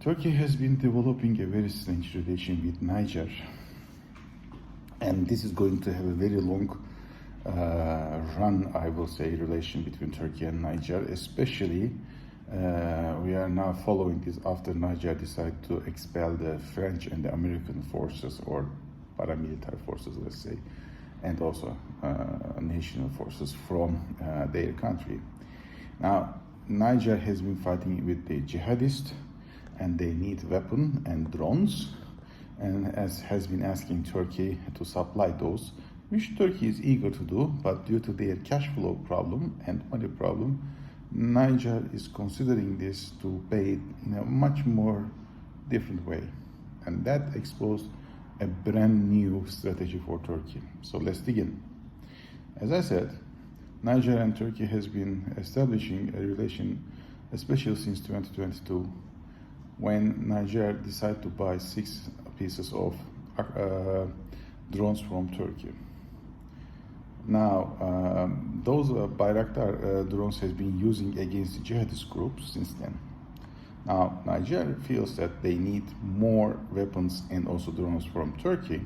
Turkey has been developing a very strange relation with Niger, and this is going to have a very long run, I will say, relation between Turkey and Niger, especially we are now following this after Niger decided to expel the French and the American forces, or paramilitary forces, let's say, and also national forces from their country. Now, Niger has been fighting with the jihadists, and they need weapons and drones, and as has been asking Turkey to supply those, which Turkey is eager to do, but due to their cash flow problem and money problem, Niger is considering this to pay in a much more different way, and that exposed a brand new strategy for Turkey. So let's dig in. As I said, Niger and Turkey has been establishing a relation, especially since 2022, when Niger decided to buy 6 pieces of drones from Turkey. Now, those Bayraktar drones has been using against the jihadist groups since then. Now, Niger feels that they need more weapons and also drones from Turkey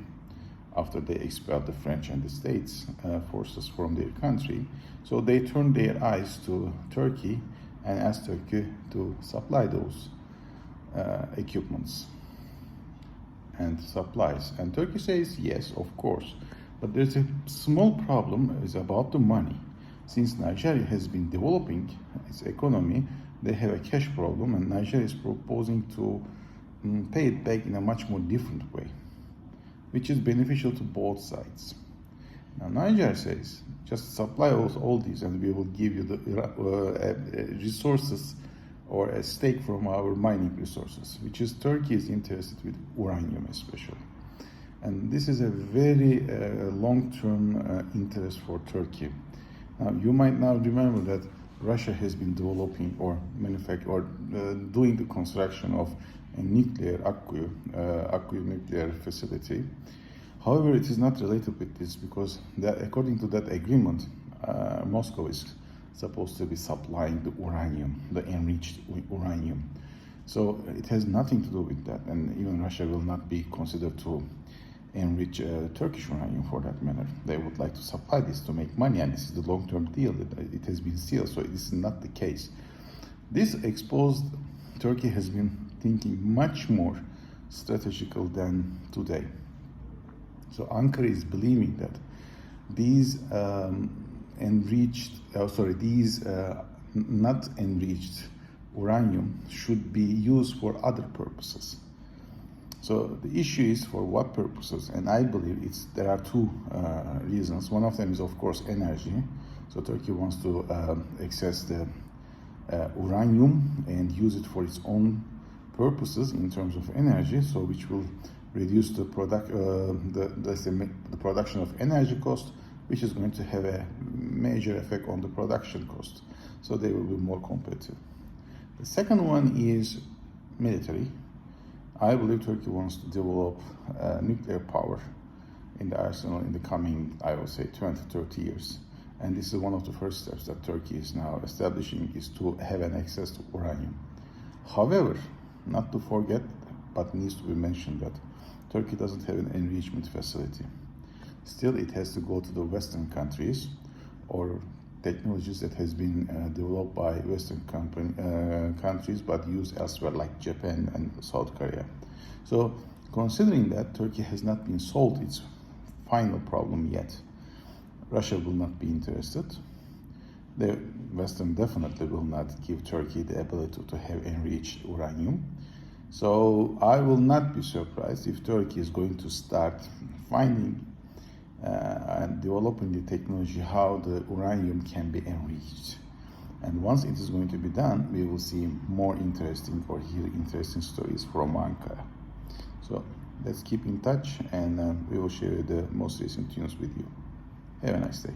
after they expelled the French and the States forces from their country. So they turned their eyes to Turkey and asked Turkey to supply those equipments and supplies. And Turkey says yes, of course. But there's a small problem is about the money. Since Nigeria has been developing its economy, they have a cash problem, and Nigeria is proposing to pay it back in a much more different way, which is beneficial to both sides. Now, Niger says, just supply us all these and we will give you the resources or a stake from our mining resources, which is Turkey is interested with uranium especially. And this is a very long-term interest for Turkey. Now, you might now remember that Russia has been developing or doing the construction of a nuclear Akkuyu nuclear facility. However, it is not related with this because according to that agreement, Moscow is supposed to be supplying the uranium, the enriched uranium. So it has nothing to do with that, and even Russia will not be considered to enrich Turkish uranium for that matter. They would like to supply this to make money, and this is the long-term deal. It has been sealed, so this is not the case. This exposed Turkey has been thinking much more strategical than today. So Ankara is believing that these not enriched uranium should be used for other purposes. So the issue is for what purposes, and I believe there are 2 reasons. One of them is, of course, energy. So Turkey wants to access the uranium and use it for its own purposes in terms of energy, so which will reduce the production of energy cost, which is going to have a major effect on the production cost. So they will be more competitive. The second one is military. I believe Turkey wants to develop nuclear power in the arsenal in the coming, I would say, 20, 30 years. And this is one of the first steps that Turkey is now establishing, is to have an access to uranium. However, not to forget, but needs to be mentioned, that Turkey doesn't have an enrichment facility. Still, it has to go to the Western countries or technologies that has been developed by Western countries but used elsewhere, like Japan and South Korea. So, considering that Turkey has not been solved its final problem yet, Russia will not be interested. The Western definitely will not give Turkey the ability to have enriched uranium. So I will not be surprised if Turkey is going to start finding and developing the technology how the uranium can be enriched. And once it is going to be done, we will see more interesting or hear interesting stories from Ankara. So let's keep in touch, and we will share the most recent news with you. Have a nice day.